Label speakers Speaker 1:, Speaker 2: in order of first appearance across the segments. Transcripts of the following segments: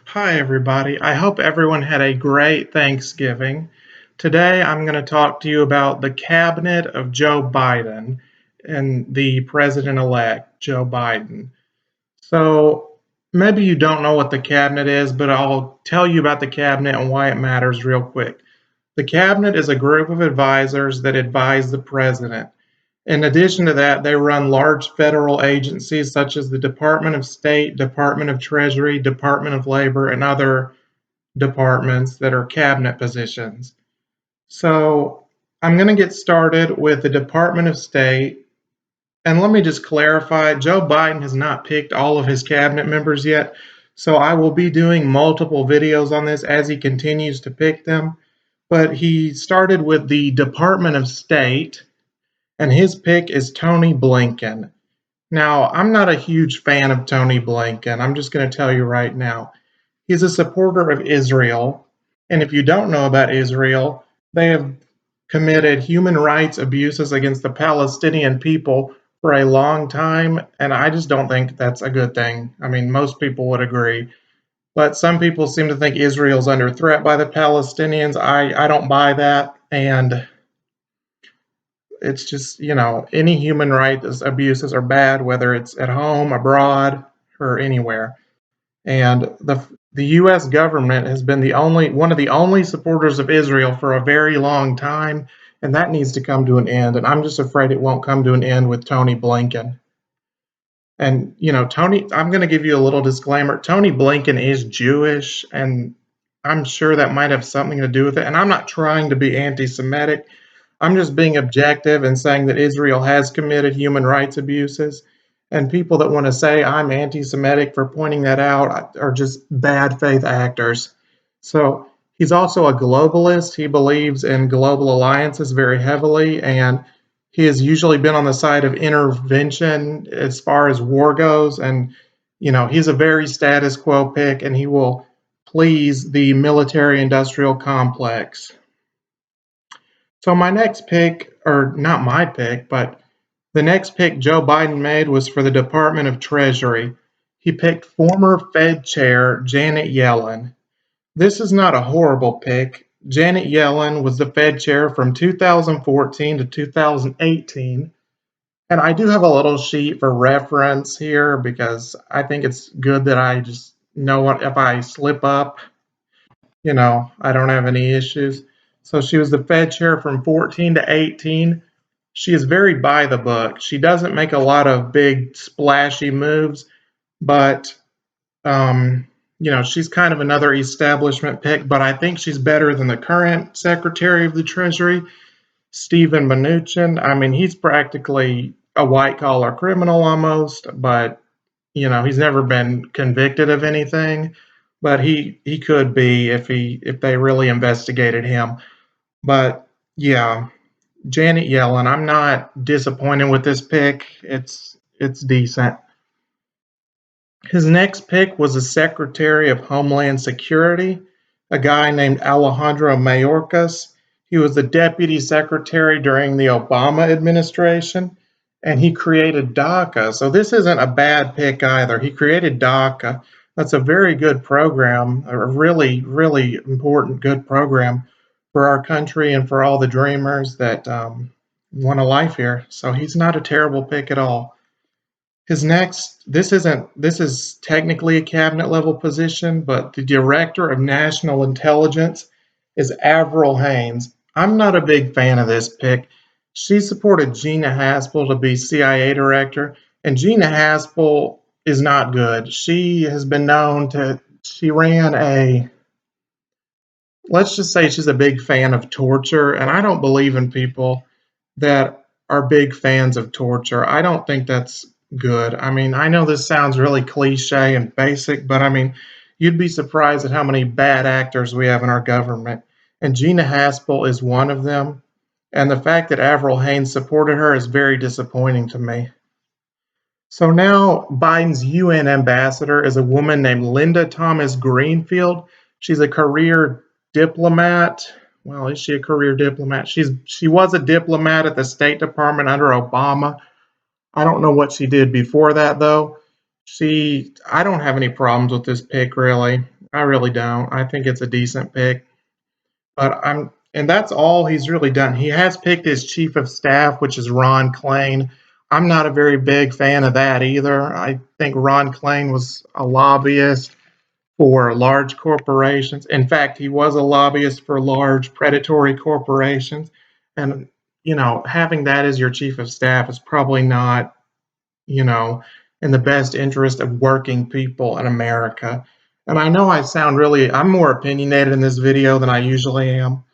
Speaker 1: Hi, everybody. I hope everyone had a great Thanksgiving. Today, I'm going to talk to you about the cabinet of Joe Biden and the president elect, Joe Biden. So, maybe you don't know what the cabinet is, but I'll tell you about the cabinet and why it matters real quick. The cabinet is a group of advisors that advise the president. In addition to that, they run large federal agencies such as the Department of State, Department of Treasury, Department of Labor, and other departments that are cabinet positions. So I'm going to get started with the Department of State. And let me just clarify, Joe Biden has not picked all of his cabinet members yet. So I will be doing multiple videos on this as he continues to pick them. But he started with the Department of State, and his pick is Tony Blinken. Now, I'm not a huge fan of Tony Blinken. I'm just going to tell you right now. He's a supporter of Israel. And if you don't know about Israel, they have committed human rights abuses against the Palestinian people for a long time. And I just don't think that's a good thing. I mean, most people would agree. But some people seem to think Israel's under threat by the Palestinians. I don't buy that. And it's just, any human rights abuses are bad, whether it's at home, abroad, or anywhere. And the U.S. government has been the only one of the only supporters of Israel for a very long time, and that needs to come to an end. And I'm just afraid it won't come to an end with Tony Blinken. And Tony, I'm going to give you a little disclaimer. Tony Blinken is Jewish, and I'm sure that might have something to do with it. And I'm not trying to be anti-Semitic. I'm just being objective and saying that Israel has committed human rights abuses. And people that want to say I'm anti Semitic for pointing that out are just bad faith actors. So he's also a globalist. He believes in global alliances very heavily, and he has usually been on the side of intervention as far as war goes. And, he's a very status quo pick, and he will please the military industrial complex. So my next pick, or not my pick, but the next pick Joe Biden made was for the Department of Treasury. He picked former Fed Chair Janet Yellen. This is not a horrible pick. Janet Yellen was the Fed Chair from 2014 to 2018. And I do have a little sheet for reference here because I think it's good that I just know what if I slip up, I don't have any issues. So she was the Fed chair from 14 to 18. She is very by the book. She doesn't make a lot of big splashy moves, but she's kind of another establishment pick. But I think she's better than the current Secretary of the Treasury, Steven Mnuchin. I mean, he's practically a white collar criminal almost, but he's never been convicted of anything. But he could be if they really investigated him. But yeah, Janet Yellen, I'm not disappointed with this pick. It's decent. His next pick was the Secretary of Homeland Security, a guy named Alejandro Mayorkas. He was the Deputy Secretary during the Obama administration, and he created DACA. So this isn't a bad pick either. He created DACA. That's a very good program, a really, really important, good program for our country and for all the dreamers that want a life here. So he's not a terrible pick at all. His next, this is technically a cabinet level position, but the Director of National Intelligence is Avril Haines. I'm not a big fan of this pick. She supported Gina Haspel to be CIA director, and Gina Haspel is not good. She has been known to, she ran a, let's just say she's a big fan of torture, and I don't believe in people that are big fans of torture. I don't think that's good. I mean, I know this sounds really cliche and basic, but I mean, you'd be surprised at how many bad actors we have in our government. And Gina Haspel is one of them. And the fact that Avril Haines supported her is very disappointing to me. So now Biden's UN ambassador is a woman named Linda Thomas Greenfield. She's a career diplomat. Well, is she a career diplomat? She was a diplomat at the State Department under Obama. I don't know what she did before that though. I don't have any problems with this pick really. I really don't. I think it's a decent pick. And that's all he's really done. He has picked his chief of staff, which is Ron Klain. I'm not a very big fan of that either. I think Ron Klain was a lobbyist for large corporations. In fact, he was a lobbyist for large predatory corporations. And, having that as your chief of staff is probably not, you know, in the best interest of working people in America. And I know I'm more opinionated in this video than I usually am.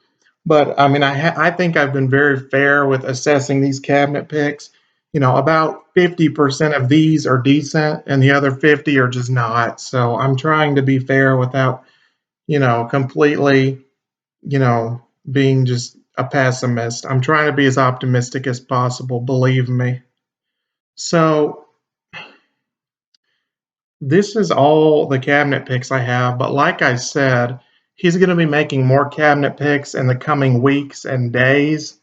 Speaker 1: But I mean, I think I've been very fair with assessing these cabinet picks. About 50% of these are decent, and the other 50 are just not. So I'm trying to be fair without, completely, being just a pessimist. I'm trying to be as optimistic as possible, believe me. So this is all the cabinet picks I have. But like I said, he's going to be making more cabinet picks in the coming weeks and days.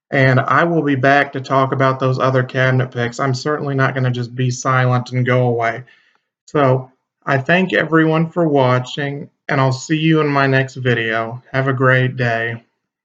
Speaker 1: And I will be back to talk about those other cabinet picks. I'm certainly not going to just be silent and go away. So I thank everyone for watching, and I'll see you in my next video. Have a great day.